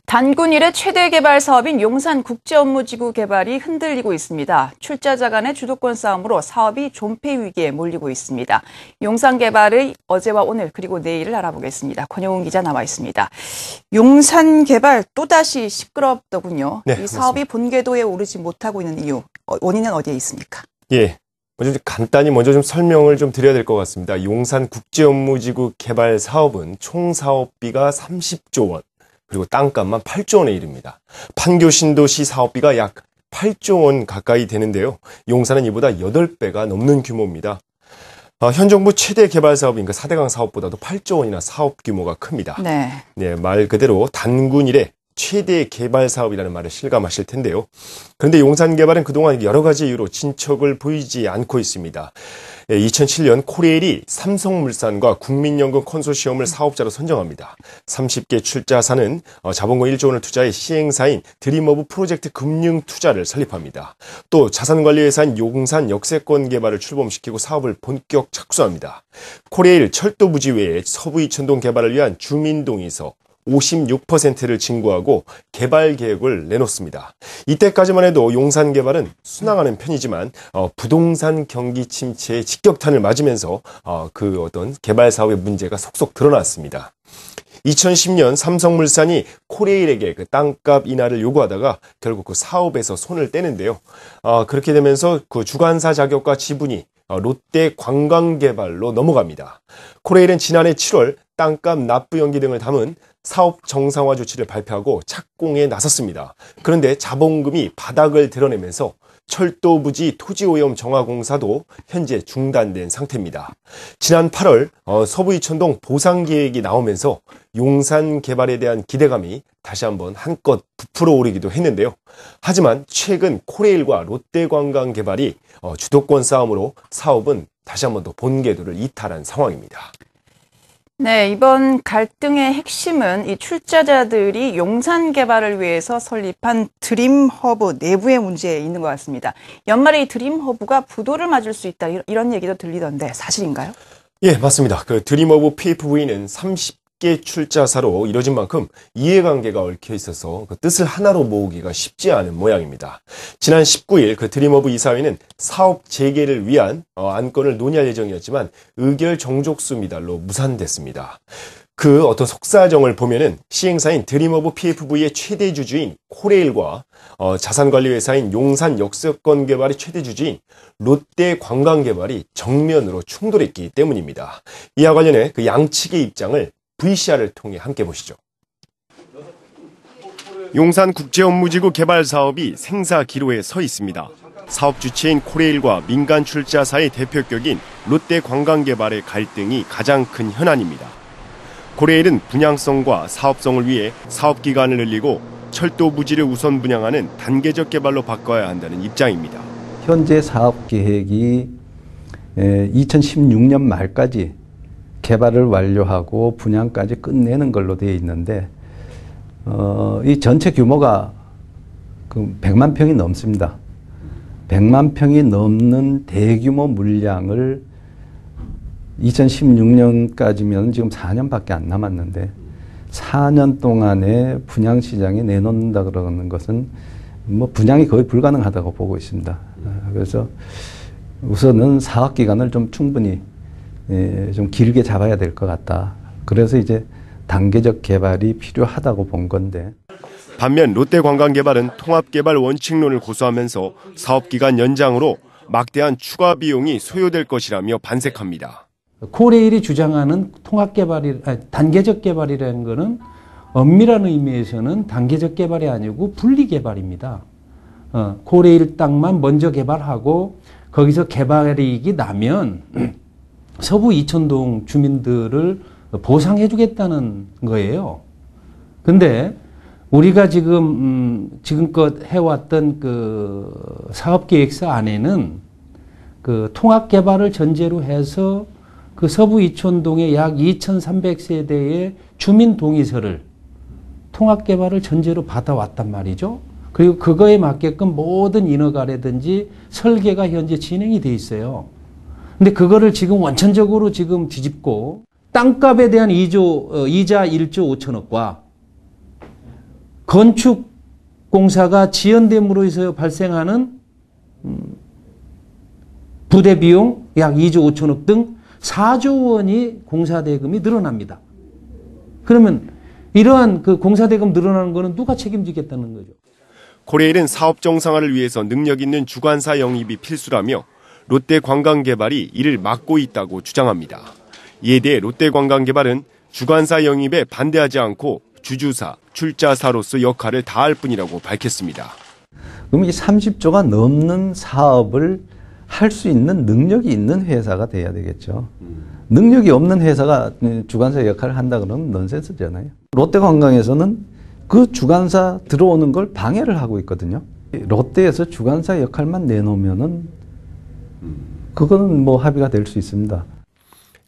단군 이래 최대 개발 사업인 용산국제업무지구 개발이 흔들리고 있습니다. 출자자 간의 주도권 싸움으로 사업이 존폐 위기에 몰리고 있습니다. 용산 개발의 어제와 오늘 그리고 내일을 알아보겠습니다. 권영훈 기자 나와 있습니다. 용산 개발 또다시 시끄럽더군요. 네, 이 사업이 본궤도에 오르지 못하고 있는 이유, 원인은 어디에 있습니까? 먼저 간단히 좀 설명을 좀 드려야 될 것 같습니다. 용산국제업무지구 개발 사업은 총 사업비가 30조 원. 그리고 땅값만 8조 원에 이릅니다. 판교 신도시 사업비가 약 8조 원 가까이 되는데요. 용산은 이보다 8배가 넘는 규모입니다. 현 정부 최대 개발 사업인 그 4대강 사업보다도 8조 원이나 사업 규모가 큽니다. 네, 말 그대로 단군 이래 최대 개발 사업이라는 말을 실감하실 텐데요. 그런데 용산개발은 그동안 여러 가지 이유로 진척을 보이지 않고 있습니다. 2007년 코레일이 삼성물산과 국민연금 컨소시엄을 사업자로 선정합니다. 30개 출자사는 자본금 1조 원을 투자해 시행사인 드림허브 프로젝트 금융투자를 설립합니다. 또 자산관리회사인 용산 역세권개발을 출범시키고 사업을 본격 착수합니다. 코레일 철도부지 외에 서부 이천동 개발을 위한 주민동의서 56%를 진구하고 개발 계획을 내놓습니다. 이때까지만 해도 용산개발은 순항하는 편이지만 부동산 경기 침체에 직격탄을 맞으면서 그 어떤 개발 사업의 문제가 속속 드러났습니다. 2010년 삼성물산이 코레일에게 그 땅값 인하를 요구하다가 결국 그 사업에서 손을 떼는데요. 그렇게 되면서 그 주관사 자격과 지분이 롯데관광개발로 넘어갑니다. 코레일은 지난해 7월 땅값 납부 연기 등을 담은 사업 정상화 조치를 발표하고 착공에 나섰습니다. 그런데 자본금이 바닥을 드러내면서 철도 부지 토지오염 정화 공사도 현재 중단된 상태입니다. 지난 8월 서부 이천동 보상 계획이 나오면서 용산 개발에 대한 기대감이 다시 한번 한껏 부풀어 오르기도 했는데요. 하지만 최근 코레일과 롯데관광 개발이 주도권 싸움으로 사업은 다시 한번 더 본궤도를 이탈한 상황입니다. 네, 이번 갈등의 핵심은 이 출자자들이 용산 개발을 위해서 설립한 드림허브 내부의 문제에 있는 것 같습니다. 연말에 이 드림허브가 부도를 맞을 수 있다 이런 얘기도 들리던데 사실인가요? 예, 맞습니다. 그 드림허브 PFV는 30개 출자사로 이뤄진 만큼 이해관계가 얽혀 있어서 그 뜻을 하나로 모으기가 쉽지 않은 모양입니다. 지난 19일 그 드림허브 이사회는 사업 재개를 위한 안건을 논의할 예정이었지만 의결 정족수 미달로 무산됐습니다. 그 어떤 속사정을 보면은 시행사인 드림허브 PFV의 최대 주주인 코레일과 자산관리회사인 용산 역세권개발의 최대 주주인 롯데관광개발이 정면으로 충돌했기 때문입니다. 이와 관련해 그 양측의 입장을 VCR을 통해 함께 보시죠. 용산국제업무지구 개발 사업이 생사 기로에 서 있습니다. 사업 주체인 코레일과 민간 출자사의 대표격인 롯데관광개발의 갈등이 가장 큰 현안입니다. 코레일은 분양성과 사업성을 위해 사업 기간을 늘리고 철도 부지를 우선 분양하는 단계적 개발로 바꿔야 한다는 입장입니다. 현재 사업 계획이 2016년 말까지 개발을 완료하고 분양까지 끝내는 걸로 되어 있는데 이 전체 규모가 그 100만 평이 넘습니다. 100만 평이 넘는 대규모 물량을 2016년까지면 지금 4년밖에 안 남았는데 4년 동안에 분양시장에 내놓는다 그러는 것은 뭐 분양이 거의 불가능하다고 보고 있습니다. 그래서 우선은 사업 기간을 좀 충분히 좀 길게 잡아야 될 것 같다. 그래서 이제 단계적 개발이 필요하다고 본 건데. 반면 롯데관광개발은 통합개발 원칙론을 고수하면서 사업기간 연장으로 막대한 추가 비용이 소요될 것이라며 반색합니다. 코레일이 주장하는 단계적 개발이라는 것은 엄밀한 의미에서는 단계적 개발이 아니고 분리 개발입니다. 코레일 땅만 먼저 개발하고 거기서 개발이익이 나면 서부 이천동 주민들을 보상해 주겠다는 거예요. 근데 우리가 지금껏 해왔던 그 사업계획서 안에는 그 통합개발을 전제로 해서 그 서부 이천동의 약 2,300세대의 주민동의서를 통합개발을 전제로 받아왔단 말이죠. 그리고 그거에 맞게끔 모든 인허가라든지 설계가 현재 진행이 돼 있어요. 근데 그거를 지금 원천적으로 지금 뒤집고 땅값에 대한 이자 1조 5천억과 건축공사가 지연됨으로 해서 발생하는 부대 비용 약 2조 5천억 등 4조 원이 공사대금이 늘어납니다. 그러면 이러한 그 공사대금 늘어나는 거는 누가 책임지겠다는 거죠? 코레일은 사업 정상화를 위해서 능력 있는 주관사 영입이 필수라며 롯데관광개발이 이를 막고 있다고 주장합니다. 이에 대해 롯데관광개발은 주관사 영입에 반대하지 않고 주주사, 출자사로서 역할을 다할 뿐이라고 밝혔습니다. 그럼 이 30조가 넘는 사업을 할 수 있는 능력이 있는 회사가 돼야 되겠죠. 능력이 없는 회사가 주관사 역할을 한다 그러면 넌센스잖아요. 롯데관광에서는 그 주관사 들어오는 걸 방해를 하고 있거든요. 롯데에서 주관사 역할만 내놓으면은 그거는 뭐 합의가 될 수 있습니다.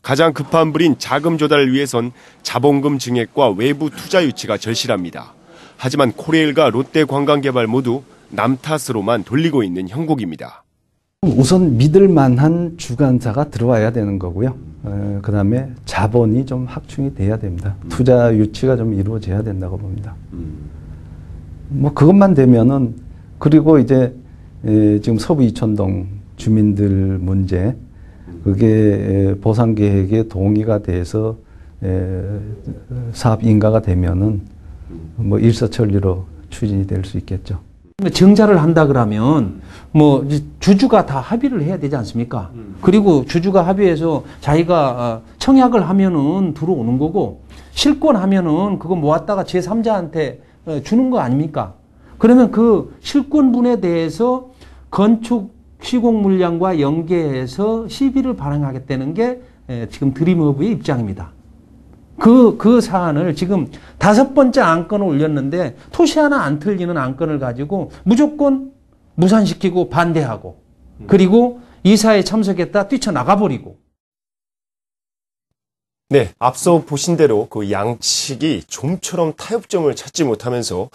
가장 급한 불인 자금 조달을 위해선 자본금 증액과 외부 투자 유치가 절실합니다. 하지만 코레일과 롯데관광개발 모두 남 탓으로만 돌리고 있는 형국입니다. 우선 믿을 만한 주관사가 들어와야 되는 거고요. 그다음에 자본이 좀 확충이 돼야 됩니다. 투자 유치가 좀 이루어져야 된다고 봅니다. 뭐 그것만 되면은, 그리고 이제 지금 서부 이촌동 주민들 문제, 그게 보상 계획에 동의가 돼서 사업 인가가 되면은 뭐 일사천리로 추진이 될 수 있겠죠. 정자를 한다 그러면 뭐 주주가 다 합의를 해야 되지 않습니까? 그리고 주주가 합의해서 자기가 청약을 하면은 들어오는 거고, 실권하면은 그거 모았다가 제3자한테 주는 거 아닙니까? 그러면 그 실권분에 대해서 건축 시공 물량과 연계해서 시비를 발행하겠다는 게 지금 드림허브의 입장입니다. 그 사안을 지금 5번째 안건을 올렸는데 토시 하나 안 틀리는 안건을 가지고 무조건 무산시키고 반대하고, 그리고 이사에 참석했다 뛰쳐나가버리고. 네, 앞서 보신 대로 그 양측이 좀처럼 타협점을 찾지 못하면서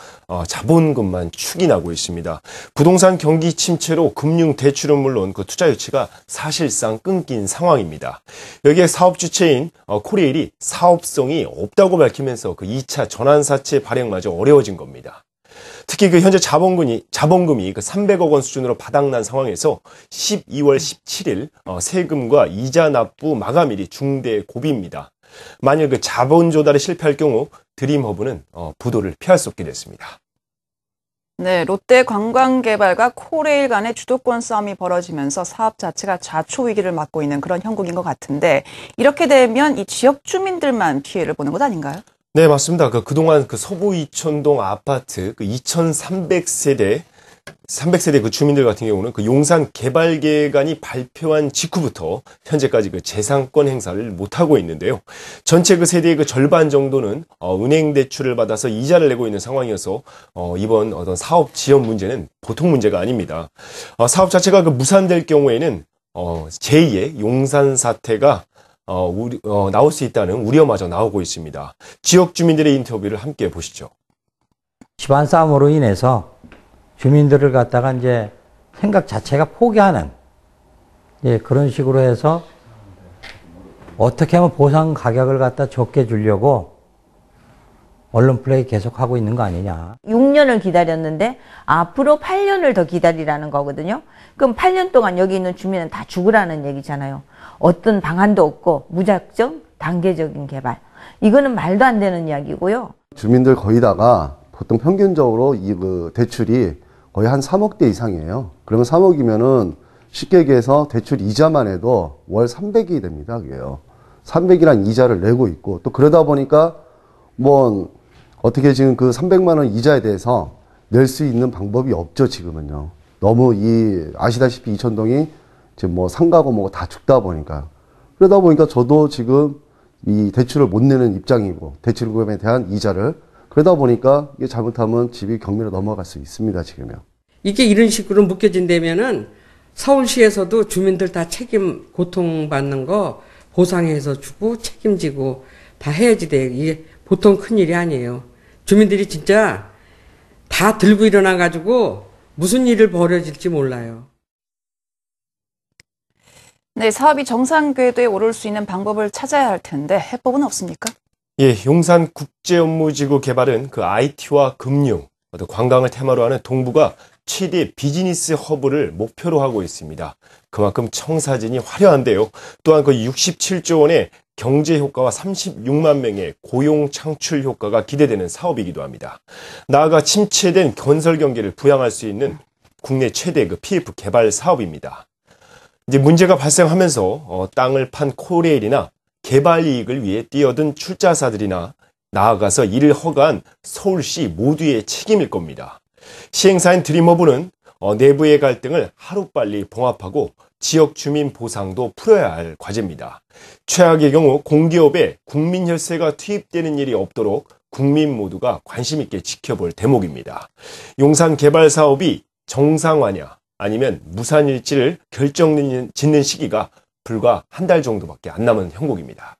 자본금만 축이나고 있습니다. 부동산 경기 침체로 금융 대출은 물론 그 투자 유치가 사실상 끊긴 상황입니다. 여기에 사업 주체인 코레일이 사업성이 없다고 밝히면서 그 2차 전환사채 발행마저 어려워진 겁니다. 특히 그 현재 자본금이 그 300억 원 수준으로 바닥난 상황에서 12월 17일 세금과 이자 납부 마감일이 중대 고비입니다. 만일 그 자본 조달에 실패할 경우 드림허브는 부도를 피할 수 없게 됐습니다. 네, 롯데관광개발과 코레일 간의 주도권 싸움이 벌어지면서 사업 자체가 자초 위기를 맞고 있는 그런 형국인 것 같은데, 이렇게 되면 이 지역 주민들만 피해를 보는 것 아닌가요? 네, 맞습니다. 그동안 그 서부 이촌동 아파트 그 2,300세대 그 주민들 같은 경우는 그 용산 개발계획안이 발표한 직후부터 현재까지 그 재산권 행사를 못하고 있는데요. 전체 그 세대의 그 절반 정도는 은행 대출을 받아서 이자를 내고 있는 상황이어서 이번 어떤 사업 지연 문제는 보통 문제가 아닙니다. 사업 자체가 그 무산될 경우에는 제2의 용산 사태가 나올 수 있다는 우려마저 나오고 있습니다. 지역 주민들의 인터뷰를 함께 보시죠. 집안 싸움으로 인해서 주민들을 갖다가 이제 생각 자체가 포기하는, 그런 식으로 해서 어떻게 하면 보상 가격을 갖다 적게 주려고 언론 플레이 계속하고 있는 거 아니냐. 6년을 기다렸는데 앞으로 8년을 더 기다리라는 거거든요. 그럼 8년 동안 여기 있는 주민은 다 죽으라는 얘기잖아요. 어떤 방안도 없고 무작정 단계적인 개발. 이거는 말도 안 되는 이야기고요. 주민들 거의 다가 보통 평균적으로 그 대출이 거의 한 3억대 이상이에요. 그러면 3억이면은 쉽게 얘기해서 대출 이자만 해도 월 300이 됩니다. 그게요. 300이란 이자를 내고 있고, 또 그러다 보니까 뭐 어떻게 지금 그 300만 원 이자에 대해서 낼 수 있는 방법이 없죠, 지금은요. 너무 아시다시피 이촌동이 지금 뭐 상가고 뭐고 다 죽다 보니까. 그러다 보니까 저도 지금 이 대출을 못 내는 입장이고, 대출금에 대한 이자를, 그러다 보니까 이게 잘못하면 집이 경매로 넘어갈 수 있습니다, 지금요. 이게 이런 식으로 묶여진다면은 서울시에서도 주민들 다 고통받는 거 보상해서 주고 책임지고 다 해야지 돼. 이게 보통 큰일이 아니에요. 주민들이 진짜 다 들고 일어나가지고 무슨 일을 벌어질지 몰라요. 네, 사업이 정상 궤도에 오를 수 있는 방법을 찾아야 할 텐데 해법은 없습니까? 예, 용산 국제업무지구 개발은 그 IT와 금융, 또 관광을 테마로 하는 동부가 최대 비즈니스 허브를 목표로 하고 있습니다. 그만큼 청사진이 화려한데요. 또한 그 67조 원의 경제 효과와 36만 명의 고용 창출 효과가 기대되는 사업이기도 합니다. 나아가 침체된 건설 경기를 부양할 수 있는 국내 최대 그 PF 개발 사업입니다. 이제 문제가 발생하면서 땅을 판 코레일이나 개발 이익을 위해 뛰어든 출자사들이나 나아가서 이를 허가한 서울시 모두의 책임일 겁니다. 시행사인 드림허브는 내부의 갈등을 하루빨리 봉합하고 지역 주민 보상도 풀어야 할 과제입니다. 최악의 경우 공기업에 국민 혈세가 투입되는 일이 없도록 국민 모두가 관심 있게 지켜볼 대목입니다. 용산 개발 사업이 정상화냐 아니면 무산일지를 결정짓는 시기가 불과 한 달 정도밖에 안 남은 형국입니다.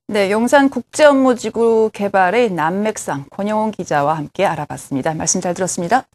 네, 용산 국제업무지구 개발의 난맥상 권영훈 기자와 함께 알아봤습니다. 말씀 잘 들었습니다.